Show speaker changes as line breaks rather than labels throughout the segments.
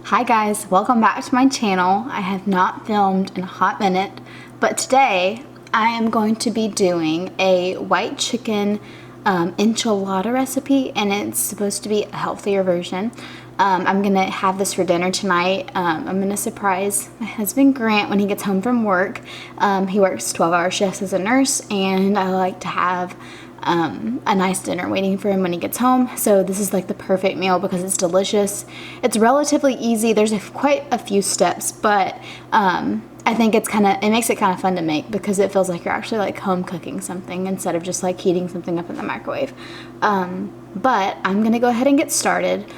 Hi guys, welcome back to my channel. I have not filmed in a hot minute, but today I am going to be doing a white chicken enchilada recipe, and it's supposed to be a healthier version. I'm gonna have this for dinner tonight. I'm gonna surprise my husband Grant when he gets home from work. He works 12-hour shifts as a nurse, and I like to have a nice dinner waiting for him when he gets home. So this is like the perfect meal because it's delicious. It's relatively easy. There's quite a few steps, but I think it makes it kind of fun to make because it feels like you're actually like home cooking something instead of just like heating something up in the microwave. But I'm gonna go ahead and get started.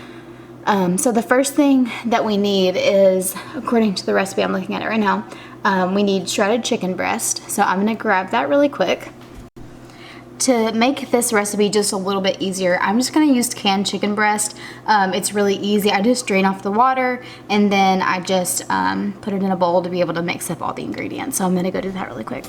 So the first thing that we need is, according to the recipe I'm looking at it right now, we need shredded chicken breast. So I'm gonna grab that really quick. To make this recipe just a little bit easier, I'm just going to use canned chicken breast. It's really easy. I just drain off the water and then I just put it in a bowl to be able to mix up all the ingredients. So I'm going to go do that really quick.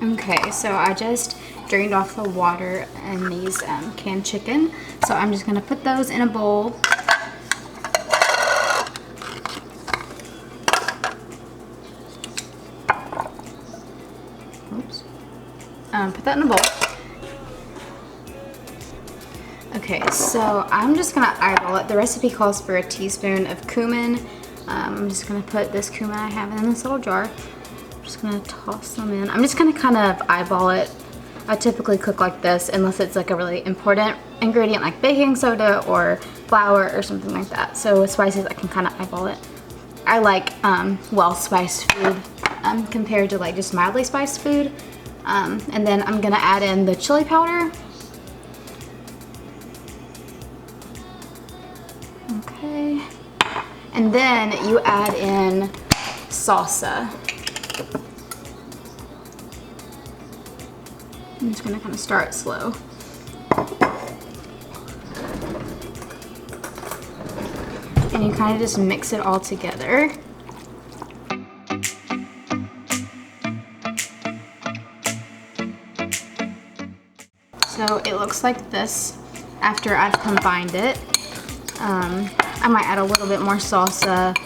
Okay, so I just drained off the water in these canned chicken. So I'm just going to put those in a bowl. Put that in a bowl. Okay, so I'm just gonna eyeball it. The recipe calls for a teaspoon of cumin. I'm just gonna put this cumin I have in this little jar. I'm just gonna toss them in. I'm just gonna kind of eyeball it. I typically cook like this unless it's like a really important ingredient like baking soda or flour or something like that. So with spices, I can kind of eyeball it. I like well-spiced food compared to like just mildly spiced food. And then I'm gonna add in the chili powder. Okay. And then you add in salsa. I'm just gonna kind of start slow. And you kind of just mix it all together. So it looks like this after I've combined it. I might add a little bit more salsa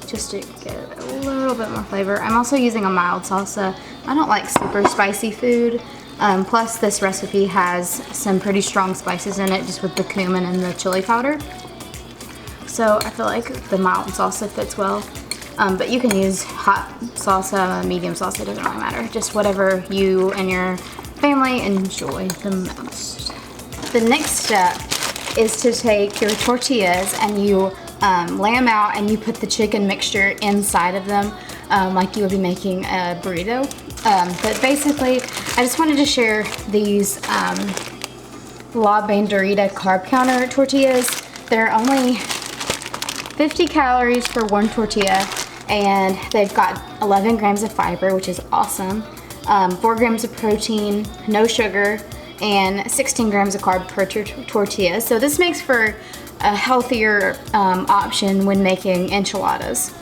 just to get a little bit more flavor. I'm also using a mild salsa. I don't like super spicy food. Plus this recipe has some pretty strong spices in it just with the cumin and the chili powder. So I feel like the mild salsa fits well. But you can use hot salsa, medium salsa, it doesn't really matter. Just whatever you and your family enjoy the most. The next step is to take your tortillas and you lay them out and you put the chicken mixture inside of them like you would be making a burrito. But basically, I just wanted to share these La Banderita carb counter tortillas. They're only 50 calories for one tortilla, and they've got 11 grams of fiber, which is awesome. 4 grams of protein, no sugar, and 16 grams of carb per tortilla. So this makes for a healthier option when making enchiladas.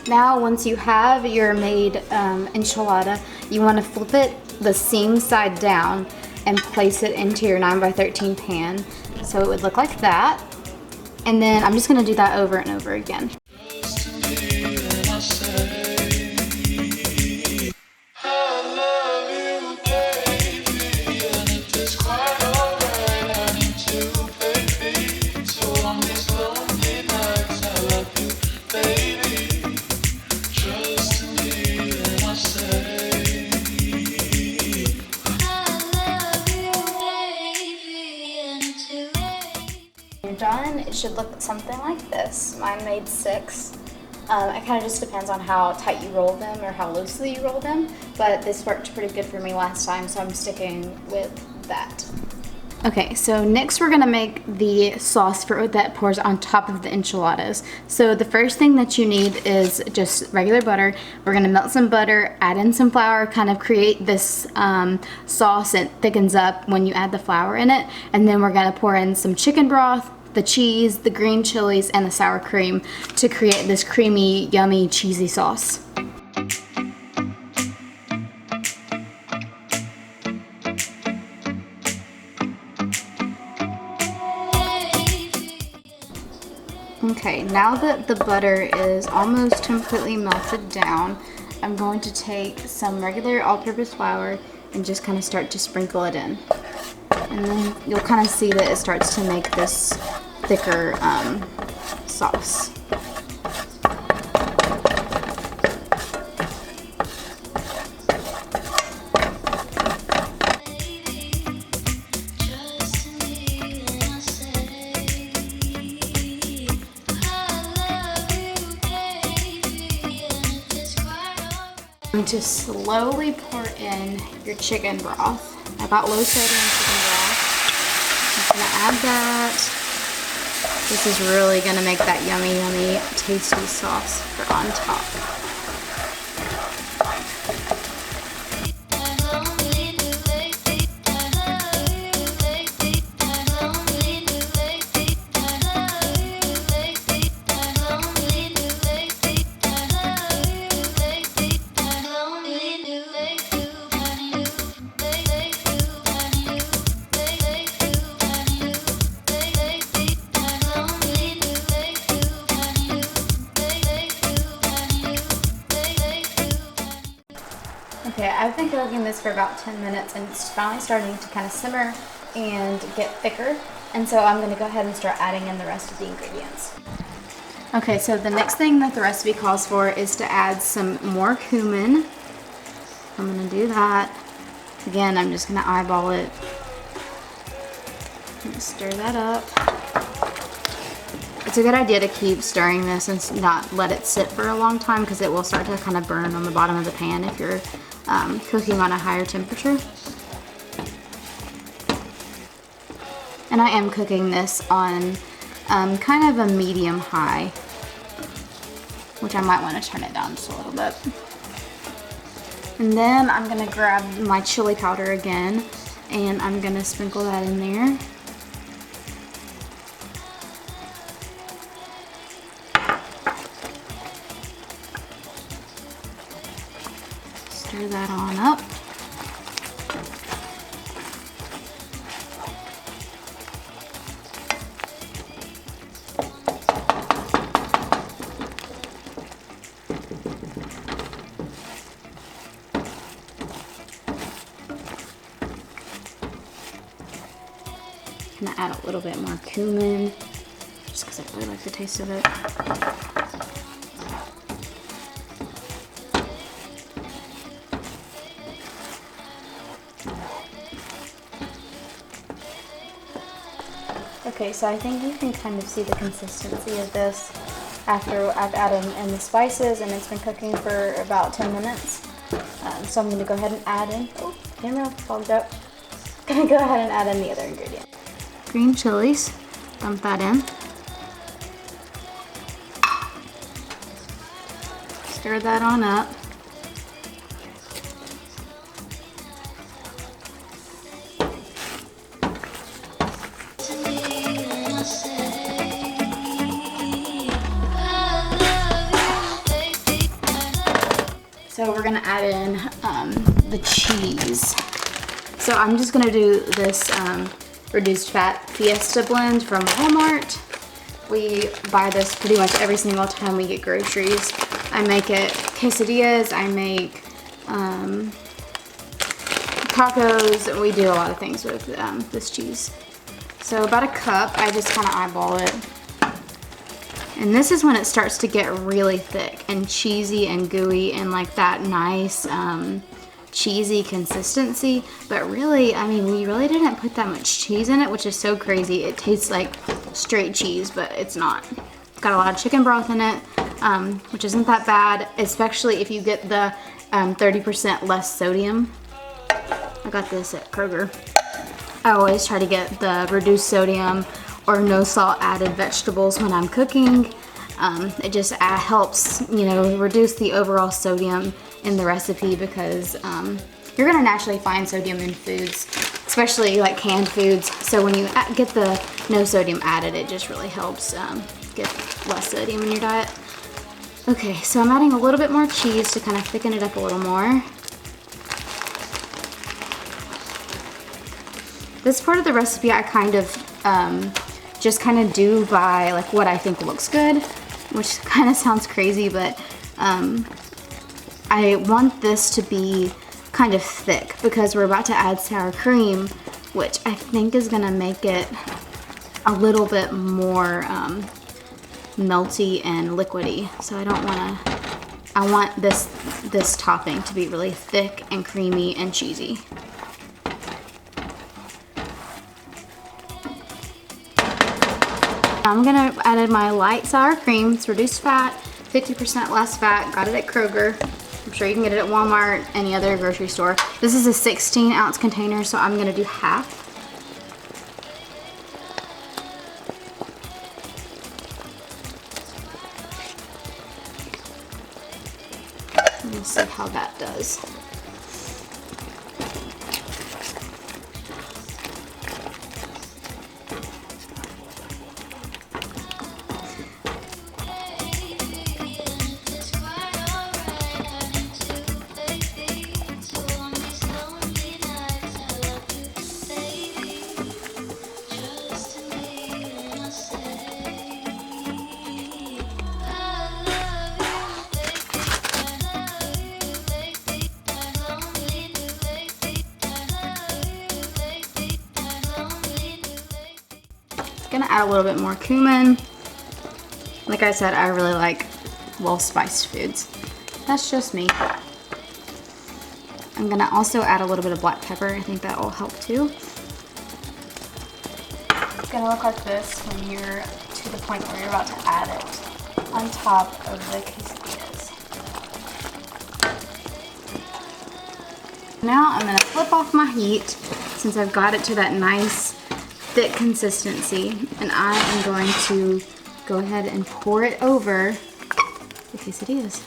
Now, once you have your made enchilada, you want to flip it the seam side down and place it into your 9x13 pan. So it would look like that. And then I'm just going to do that over and over again. Done, it should look something like this. Mine made 6. It kind of just depends on how tight you roll them or how loosely you roll them, but this worked pretty good for me last time, so I'm sticking with that. Okay, so next we're gonna make the sauce that pours on top of the enchiladas. So the first thing that you need is just regular butter. We're gonna melt some butter, add in some flour, kind of create this sauce. It thickens up when you add the flour in it. And then we're gonna pour in some chicken broth, the cheese, the green chilies, and the sour cream to create this creamy, yummy, cheesy sauce. Okay, now that the butter is almost completely melted down, I'm going to take some regular all-purpose flour and just kind of start to sprinkle it in. And then you'll kind of see that it starts to make this thicker sauce. To slowly pour in your chicken broth. I got low sodium chicken broth. I'm gonna add that. This is really gonna make that yummy, yummy, tasty sauce for on top. Okay, I've been cooking this for about 10 minutes and it's finally starting to kind of simmer and get thicker. And so I'm gonna go ahead and start adding in the rest of the ingredients. Okay, so the next thing that the recipe calls for is to add some more cumin. I'm gonna do that. Again, I'm just gonna eyeball it. Stir that up. It's a good idea to keep stirring this and not let it sit for a long time because it will start to kind of burn on the bottom of the pan if you're cooking on a higher temperature. And I am cooking this on kind of a medium high, which I might want to turn it down just a little bit. And then I'm gonna grab my chili powder again and I'm gonna sprinkle that in there. Stir that on up. I'm gonna add a little bit more cumin, just because I really like the taste of it. Okay, so I think you can kind of see the consistency of this after I've added in the spices and it's been cooking for about 10 minutes. So I'm going to go ahead and add in, oh, camera fogged up. Gonna go ahead and add in the other ingredient. Green chilies, dump that in. Stir that on up. So we're gonna add in the cheese. So I'm just gonna do this reduced fat Fiesta blend from Walmart. We buy this pretty much every single time we get groceries. I make it quesadillas, I make tacos, we do a lot of things with this cheese. So about a cup, I just kind of eyeball it. And this is when it starts to get really thick and cheesy and gooey and like that nice cheesy consistency. But really, I mean, we really didn't put that much cheese in it, which is so crazy. It tastes like straight cheese, but it's not. It's got a lot of chicken broth in it. which isn't that bad, especially if you get the 30% less sodium. I got this at Kroger. I always try to get the reduced sodium or no salt added vegetables when I'm cooking. It just helps, you know, reduce the overall sodium in the recipe because you're gonna naturally find sodium in foods, especially like canned foods. So when you get the no sodium added, it just really helps get less sodium in your diet. Okay, so I'm adding a little bit more cheese to kind of thicken it up a little more. This part of the recipe I kind of just kind of do by like what I think looks good, which kind of sounds crazy, but I want this to be kind of thick because we're about to add sour cream, which I think is gonna make it a little bit more melty and liquidy. So I want this topping to be really thick and creamy and cheesy. I'm gonna add my light sour cream. It's reduced fat, 50% less fat. Got it at Kroger. I'm sure you can get it at Walmart, any other grocery store. This is a 16-ounce container, so I'm gonna do half. We'll see how that does. Gonna add a little bit more cumin. Like I said, I really like well-spiced foods. That's just me. I'm gonna also add a little bit of black pepper. I think that will help too. It's gonna look like this when you're to the point where you're about to add it on top of the quesadillas. Now I'm gonna flip off my heat since I've got it to that nice thick consistency, and I am going to go ahead and pour it over the quesadillas,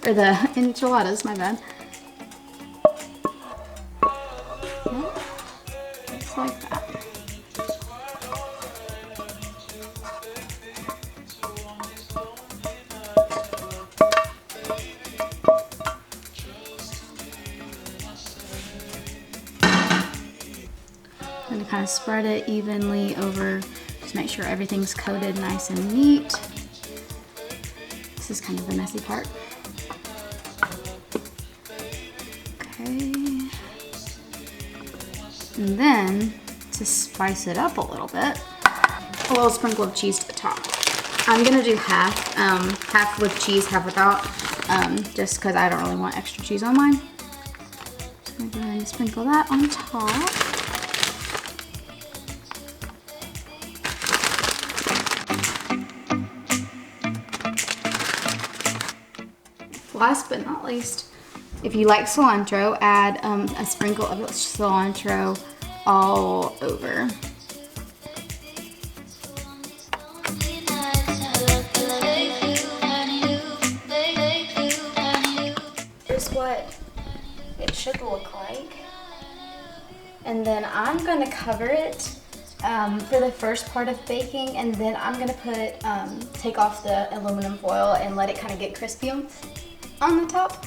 or the enchiladas, my bad. Yeah, just like that. I'm going to kind of spread it evenly over, just make sure everything's coated nice and neat. This is kind of the messy part. Okay. And then, to spice it up a little bit, a little sprinkle of cheese to the top. I'm going to do half with cheese, half without, just because I don't really want extra cheese on mine. So I'm going to go ahead and sprinkle that on top. Last but not least, if you like cilantro, add a sprinkle of cilantro all over. Here's what it should look like. And then I'm going to cover it for the first part of baking, and then I'm going to take off the aluminum foil and let it kind of get crispy on the top.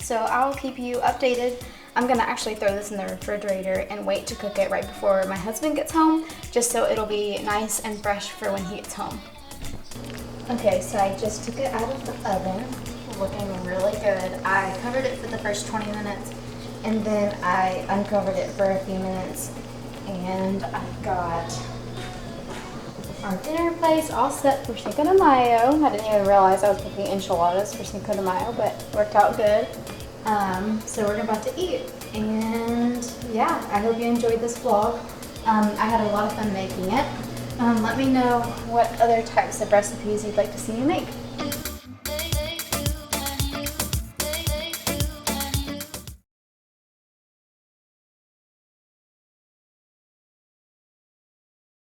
So I'll keep you updated. I'm gonna actually throw this in the refrigerator and wait to cook it right before my husband gets home, just so it'll be nice and fresh for when he gets home. Okay, so I just took it out of the oven, looking really good. I covered it for the first 20 minutes, and then I uncovered it for a few minutes, and I've got our dinner place all set for Cinco de Mayo. I didn't even realize I was cooking enchiladas for Cinco de Mayo, but it worked out good. So we're about to eat. And yeah, I hope you enjoyed this vlog. I had a lot of fun making it. Let me know what other types of recipes you'd like to see me make.